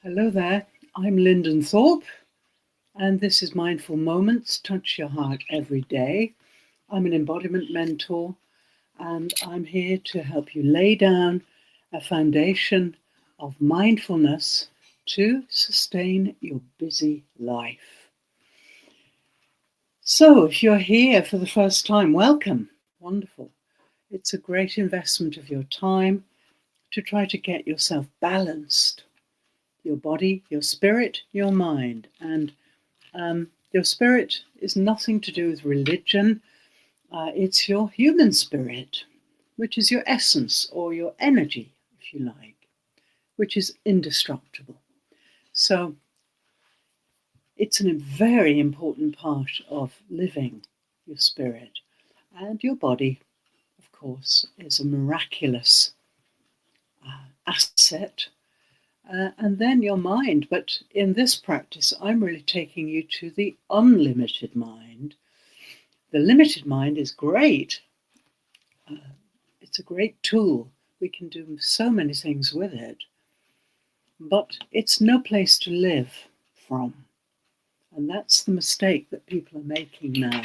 Hello there, I'm Lyndon Thorpe, and this is Mindful Moments Touch Your Heart Every Day. I'm an embodiment mentor, and I'm here to help you lay down a foundation of mindfulness to sustain your busy life. So, if you're here for the first time, welcome. Wonderful. It's a great investment of your time to try to get yourself balanced. Your body, your spirit, your mind. And your spirit is nothing to do with religion. It's your human spirit, which is your essence or your energy, if you like, which is indestructible. So it's a very important part of living your spirit. And your body, of course, is a miraculous asset. And then your mind. But in this practice, I'm really taking you to the unlimited mind. The limited mind is great. It's a great tool. We can do so many things with it. But it's no place to live from. And that's the mistake that people are making now.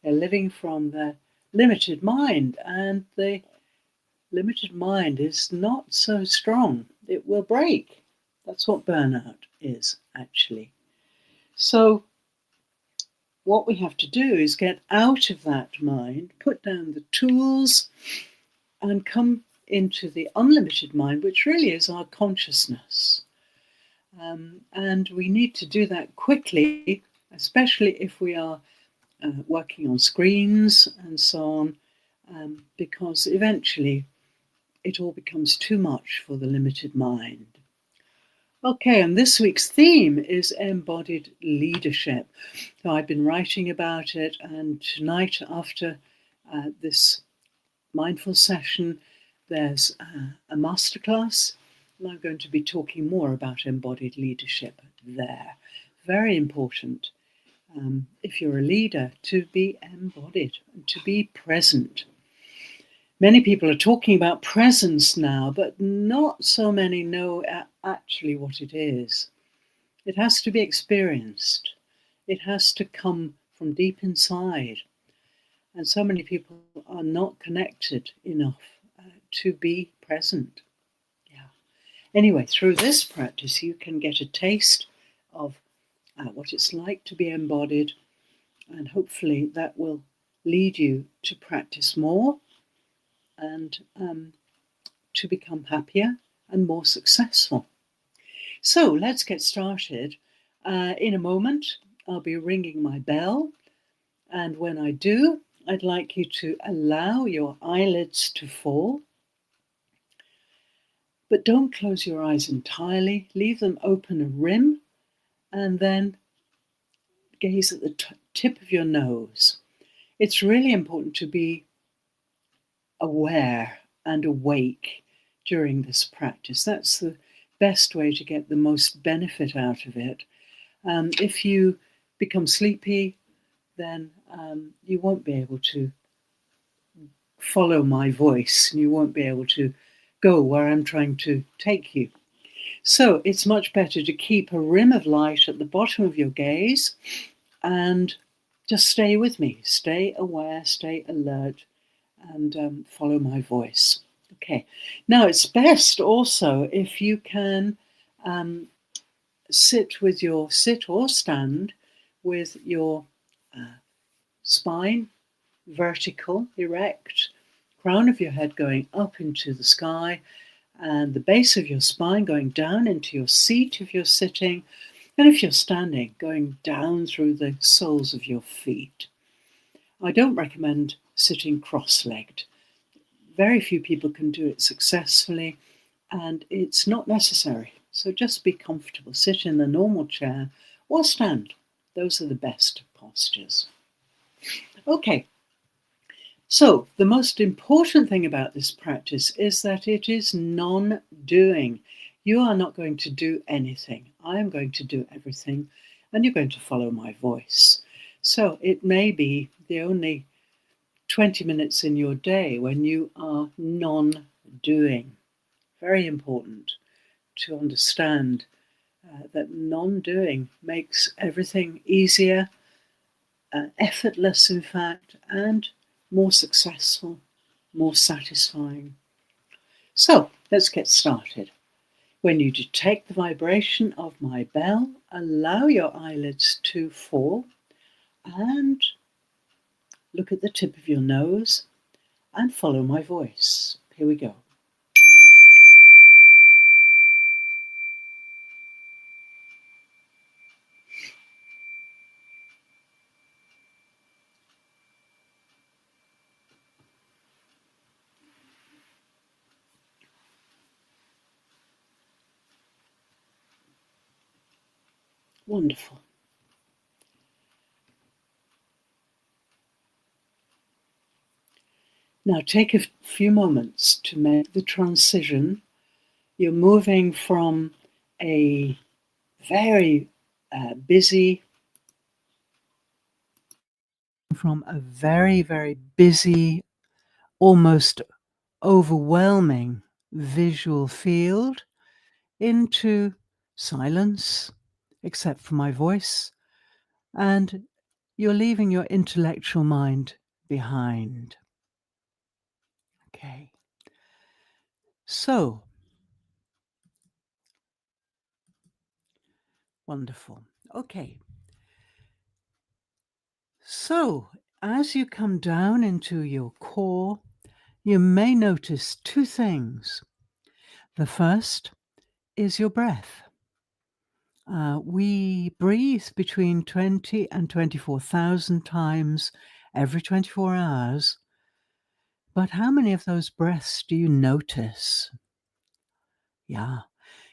They're living from their limited mind, and the limited mind is not so strong. It will break. That's what burnout is, actually. So what we have to do is get out of that mind, put down the tools, and come into the unlimited mind, which really is our consciousness. And we need to do that quickly, especially if we are working on screens and so on, because eventually it all becomes too much for the limited mind. Okay, and this week's theme is embodied leadership. So I've been writing about it, and tonight after this mindful session, there's a masterclass, and I'm going to be talking more about embodied leadership there. Very important, if you're a leader, to be embodied, to be present. Many people are talking about presence now, but not so many know actually what it is. It has to be experienced. It has to come from deep inside. And so many people are not connected enough to be present. Yeah. Anyway, through this practice, you can get a taste of what it's like to be embodied, and hopefully that will lead you to practice more and to become happier and more successful. So let's get started. In a moment, I'll be ringing my bell, and when I do, I'd like you to allow your eyelids to fall, but don't close your eyes entirely. Leave them open a rim, and then gaze at the tip of your nose. It's really important to be aware and awake during this practice. That's the best way to get the most benefit out of it. If you become sleepy, then you won't be able to follow my voice, and you won't be able to go where I'm trying to take you. So it's much better to keep a rim of light at the bottom of your gaze and just stay with me. Stay aware, stay alert, and follow my voice. Okay. Now it's best also if you can sit or stand with your spine vertical, erect, crown of your head going up into the sky, and the base of your spine going down into your seat if you're sitting, and if you're standing, going down through the soles of your feet. I don't recommend sitting cross-legged. Very few people can do it successfully, and it's not necessary. So just be comfortable. Sit in the normal chair or stand. Those are the best postures. Okay. So the most important thing about this practice is that it is non-doing. You are not going to do anything. I am going to do everything, and you're going to follow my voice. So it may be the only 20 minutes in your day when you are non-doing. Very important to understand that non-doing makes everything easier, effortless, in fact, and more successful, more satisfying. So let's get started. When you detect the vibration of my bell, allow your eyelids to fall and look at the tip of your nose and follow my voice. Here we go. Wonderful. Now take a few moments to make the transition. You're moving from a very busy, very busy, almost overwhelming visual field into silence, except for my voice, and you're leaving your intellectual mind behind. Okay. So, wonderful. Okay. So, as you come down into your core, you may notice two things. The first is your breath. We breathe between 20 and 24,000 times every 24 hours. But how many of those breaths do you notice? Yeah.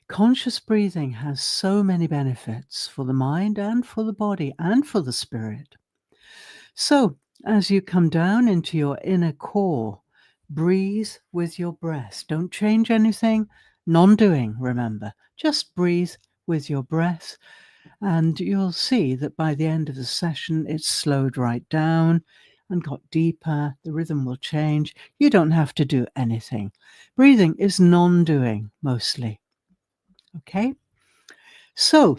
Conscious breathing has so many benefits for the mind and for the body and for the spirit. So, as you come down into your inner core, breathe with your breath. Don't change anything. Non-doing, remember. Just breathe with your breath, and you'll see that by the end of the session, it's slowed right down and got deeper. The rhythm will change. You don't have to do anything. Breathing is non-doing mostly. Okay? So,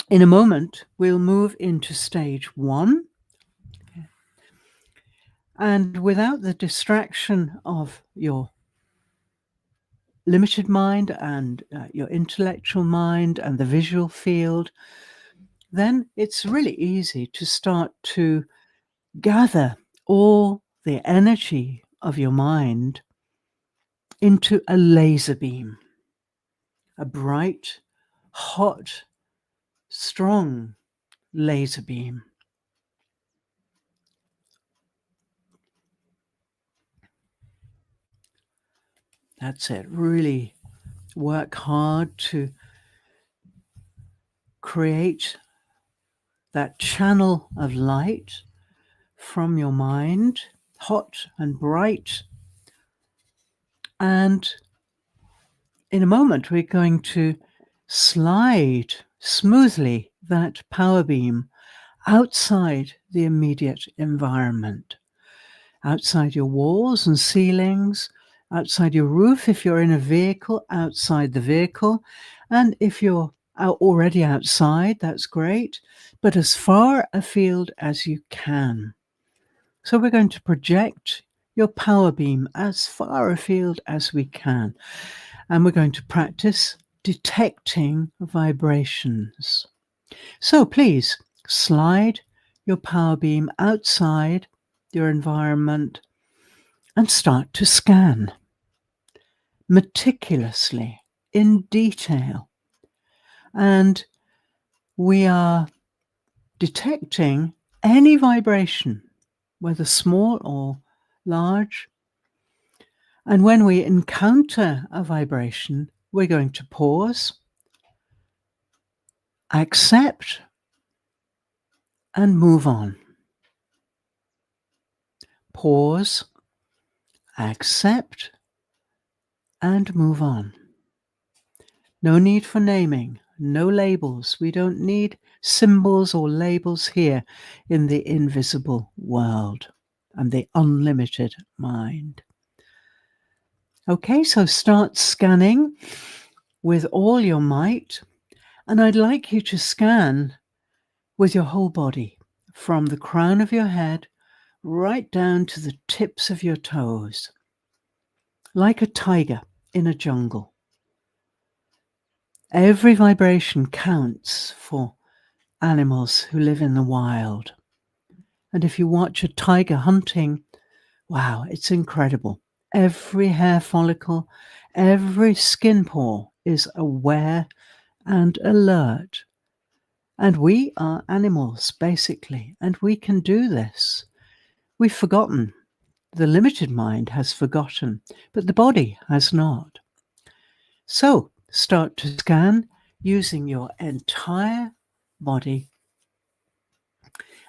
in a moment, we'll move into stage 1. And without the distraction of your limited mind and your intellectual mind and the visual field, then it's really easy to start to gather all the energy of your mind into a laser beam, a bright, hot, strong laser beam. That's it. Really work hard to create that channel of light from your mind, hot and bright. And in a moment, we're going to slide smoothly that power beam outside the immediate environment, outside your walls and ceilings, outside your roof if you're in a vehicle, outside the vehicle. And if you're already outside, that's great, but as far afield as you can. So we're going to project your power beam as far afield as we can. And we're going to practice detecting vibrations. So please slide your power beam outside your environment and start to scan meticulously, in detail. And we are detecting any vibration, whether small or large. And when we encounter a vibration, we're going to pause, accept, and move on. Pause, accept, and move on. No need for naming, no labels. We don't need symbols or labels here in the invisible world and the unlimited mind. Okay, so start scanning with all your might. And I'd like you to scan with your whole body, from the crown of your head right down to the tips of your toes, like a tiger in a jungle. Every vibration counts for animals who live in the wild. And if you watch a tiger hunting, wow, it's incredible. Every hair follicle, every skin pore is aware and alert. And we are animals, basically, and we can do this. We've forgotten. The limited mind has forgotten, but the body has not. So start to scan using your entire body.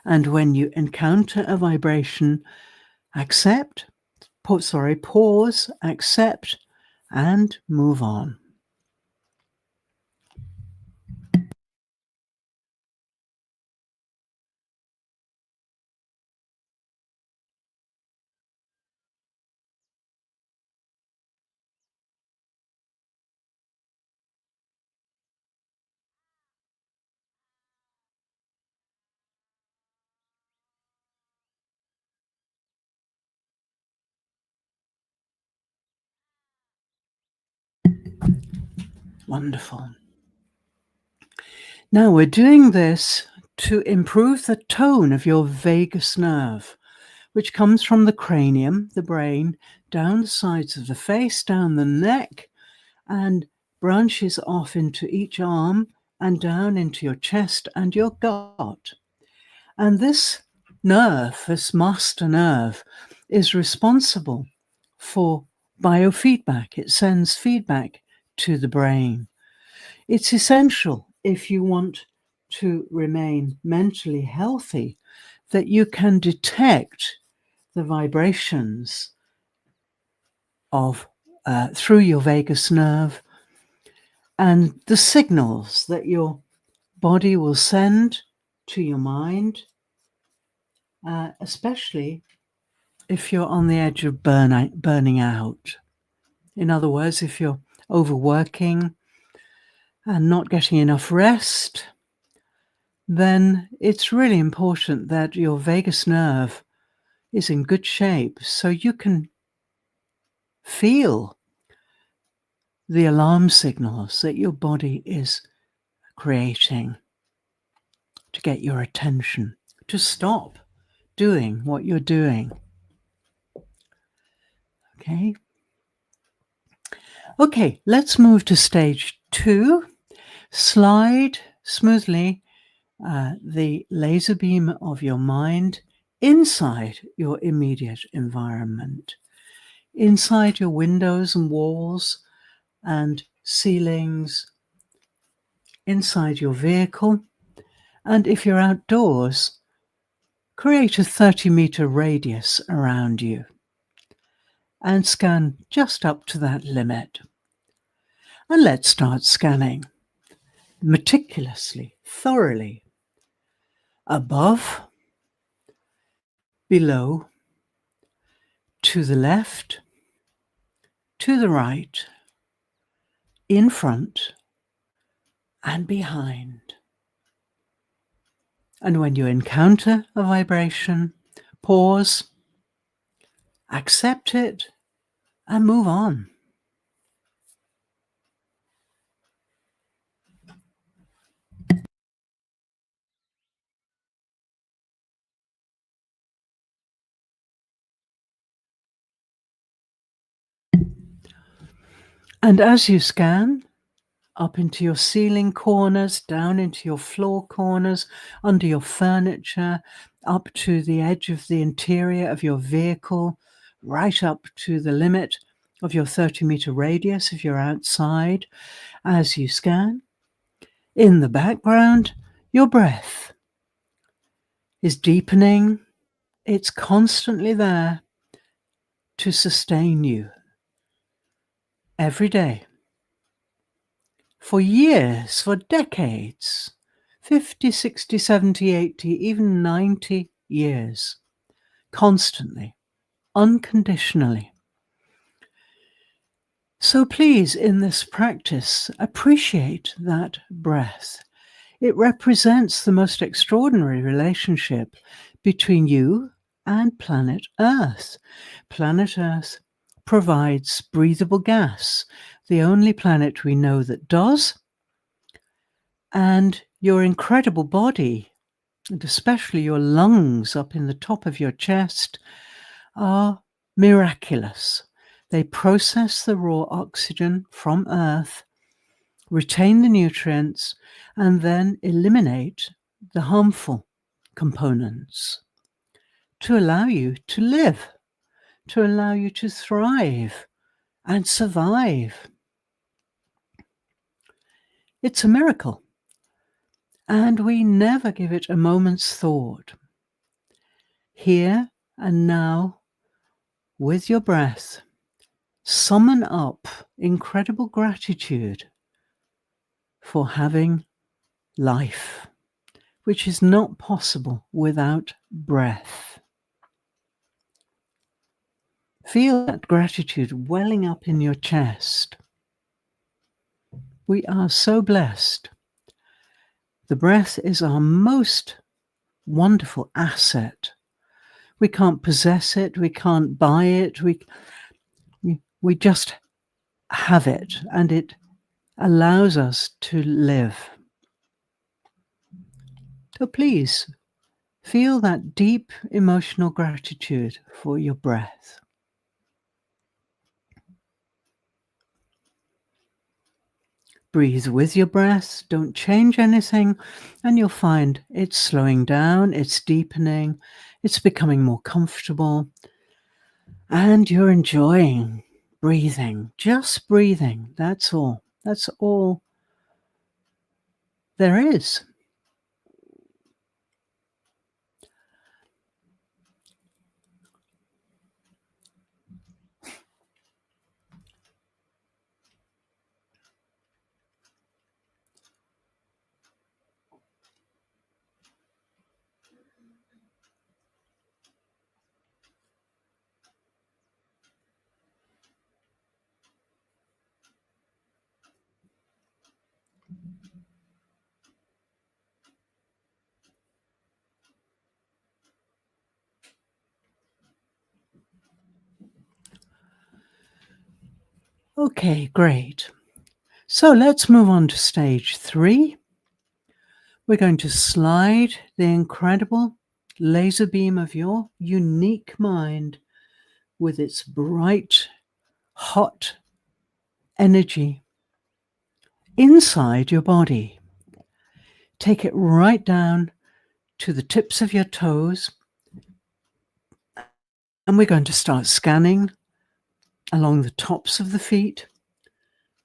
And when you encounter a vibration, pause, accept, and move on. Wonderful. Now we're doing this to improve the tone of your vagus nerve, which comes from the cranium, the brain, down the sides of the face, down the neck, and branches off into each arm and down into your chest and your gut. And this nerve, this master nerve, is responsible for biofeedback. It sends feedback to the brain. It's essential if you want to remain mentally healthy that you can detect the vibrations of through your vagus nerve and the signals that your body will send to your mind, especially if you're on the edge of burning out. In other words, if you're overworking and not getting enough rest, then it's really important that your vagus nerve is in good shape so you can feel the alarm signals that your body is creating to get your attention, to stop doing what you're doing. Okay, let's move to stage 2. Slide smoothly the laser beam of your mind inside your immediate environment, inside your windows and walls and ceilings, inside your vehicle. And if you're outdoors, create a 30-meter radius around you and scan just up to that limit. And let's start scanning meticulously, thoroughly, above, below, to the left, to the right, in front, and behind. And when you encounter a vibration, pause, accept it, and move on. And as you scan, up into your ceiling corners, down into your floor corners, under your furniture, up to the edge of the interior of your vehicle, right up to the limit of your 30-meter radius if you're outside. As you scan, in the background, your breath is deepening. It's constantly there to sustain you every day. For years, for decades, 50, 60, 70, 80, even 90 years, constantly, unconditionally. So please, in this practice, appreciate that breath. It represents the most extraordinary relationship between you and planet Earth. Planet Earth provides breathable gas, the only planet we know that does, and your incredible body, and especially your lungs up in the top of your chest, are miraculous. They process the raw oxygen from Earth, retain the nutrients, and then eliminate the harmful components to allow you to live, to allow you to thrive and survive. It's a miracle, and we never give it a moment's thought. Here and now, with your breath, summon up incredible gratitude for having life, which is not possible without breath. Feel that gratitude welling up in your chest. We are so blessed. The breath is our most wonderful asset. We can't possess it, we can't buy it, we just have it, and it allows us to live. So please, feel that deep emotional gratitude for your breath. Breathe with your breath, don't change anything, and you'll find it's slowing down, it's deepening, it's becoming more comfortable, and you're enjoying breathing, just breathing. That's all. That's all there is. Okay, great. So let's move on to stage 3. We're going to slide the incredible laser beam of your unique mind with its bright, hot energy inside your body. Take it right down to the tips of your toes, and we're going to start scanning along the tops of the feet,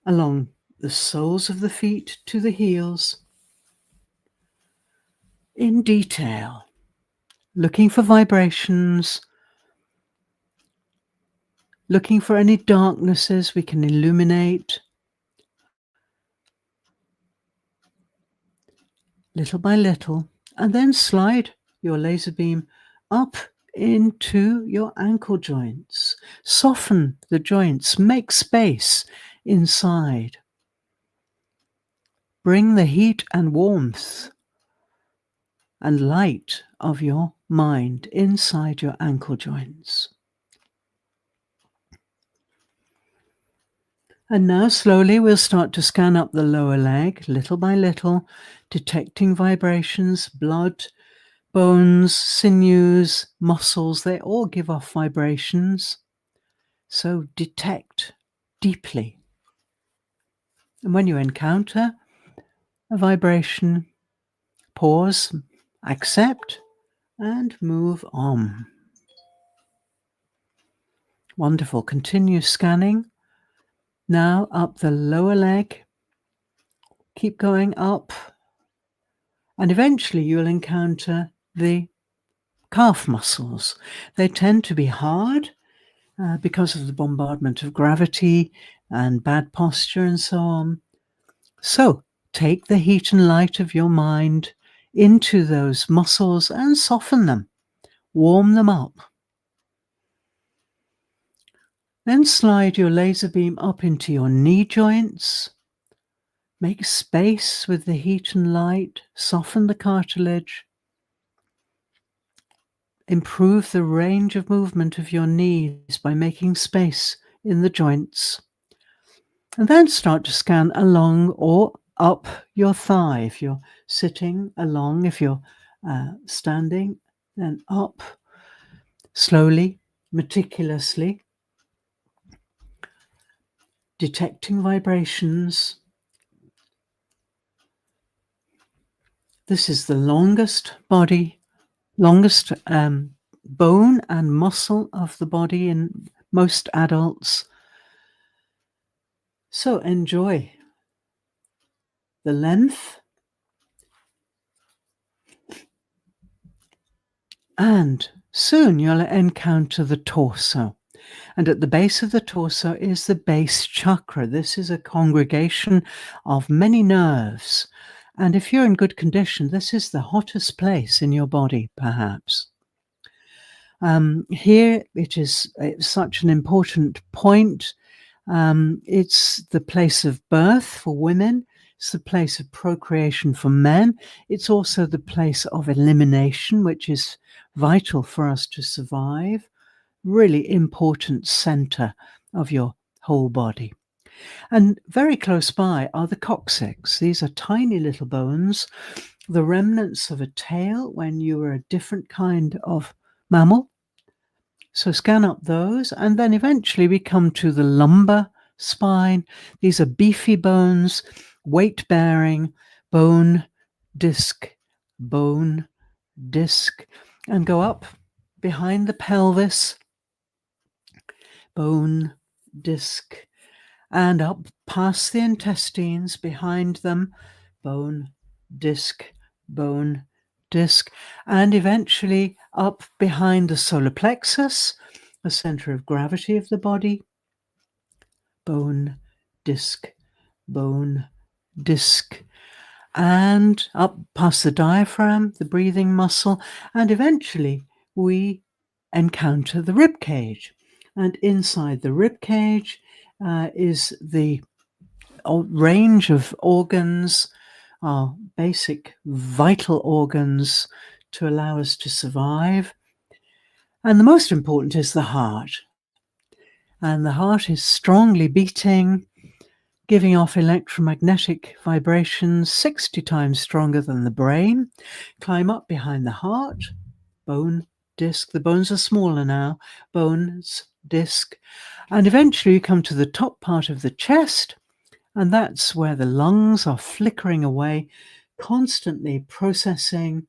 along the soles of the feet to the heels, in detail, looking for vibrations, looking for any darknesses we can illuminate, little by little, and then slide your laser beam up into your ankle joints. Soften the joints, make space inside. Bring the heat and warmth and light of your mind inside your ankle joints. And now slowly we'll start to scan up the lower leg, little by little, detecting vibrations, blood, bones, sinews, muscles, they all give off vibrations. So detect deeply. And when you encounter a vibration, pause, accept, and move on. Wonderful. Continue scanning. Now up the lower leg. Keep going up. And eventually you'll encounter the calf muscles. They tend to be hard because of the bombardment of gravity and bad posture and so on. So take the heat and light of your mind into those muscles and soften them. Warm them up. Then slide your laser beam up into your knee joints. Make space with the heat and light. Soften the cartilage. Improve the range of movement of your knees by making space in the joints. And then start to scan along or up your thigh. If you're sitting, along. If you're standing, then up. Slowly, meticulously. Detecting vibrations. This is the longest bone and muscle of the body in most adults. So enjoy the length, and soon you'll encounter the torso. And at the base of the torso is the base chakra. This is a congregation of many nerves. And if you're in good condition, this is the hottest place in your body, perhaps. Here it's such an important point. It's the place of birth for women. It's the place of procreation for men. It's also the place of elimination, which is vital for us to survive. Really important center of your whole body. And very close by are the coccyx. These are tiny little bones, the remnants of a tail when you were a different kind of mammal. So scan up those, and then eventually we come to the lumbar spine. These are beefy bones, weight-bearing, bone, disc, and go up behind the pelvis, bone, disc, and up past the intestines, behind them, bone, disc, and eventually up behind the solar plexus, the center of gravity of the body, bone, disc, and up past the diaphragm, the breathing muscle, and eventually we encounter the rib cage. And inside the rib cage is the range of organs, our basic vital organs to allow us to survive. And the most important is the heart. And the heart is strongly beating, giving off electromagnetic vibrations 60 times stronger than the brain. Climb up behind the heart, bone, disc. The bones are smaller now, bones, disc. And eventually you come to the top part of the chest, and that's where the lungs are flickering away, constantly processing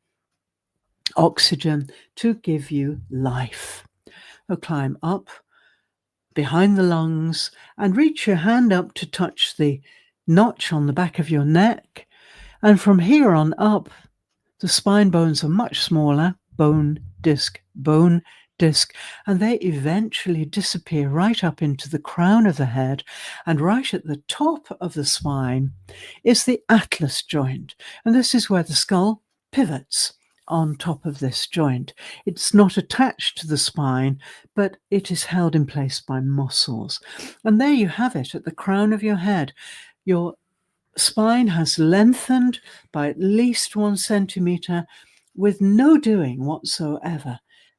oxygen to give you life. So climb up behind the lungs and reach your hand up to touch the notch on the back of your neck. And from here on up, the spine bones are much smaller, bone, disc, and they eventually disappear right up into the crown of the head. And right at the top of the spine is the atlas joint. And this is where the skull pivots on top of this joint. It's not attached to the spine, but it is held in place by muscles. And there you have it at the crown of your head. Your spine has lengthened by at least 1 centimeter with no doing whatsoever.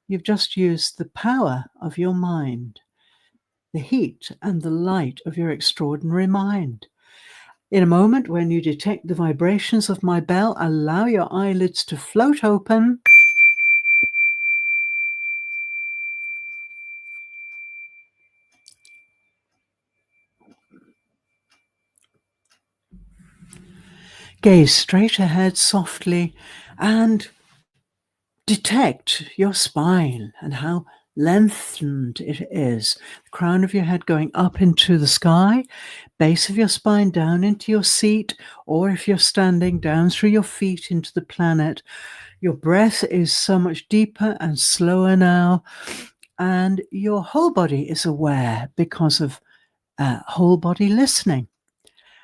You've just used the power of your mind, the heat and the light of your extraordinary mind. In a moment, when you detect the vibrations of my bell, allow your eyelids to float open. Gaze straight ahead softly and detect your spine and how lengthened it is. The crown of your head going up into the sky, base of your spine down into your seat, or if you're standing, down through your feet into the planet. Your breath is so much deeper and slower now, and your whole body is aware because of whole body listening.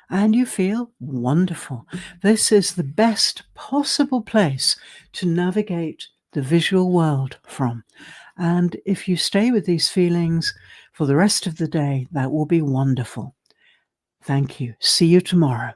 And you feel wonderful. This is the best possible place to navigate the visual world from. And if you stay with these feelings for the rest of the day. That will be wonderful. Thank you. See you tomorrow.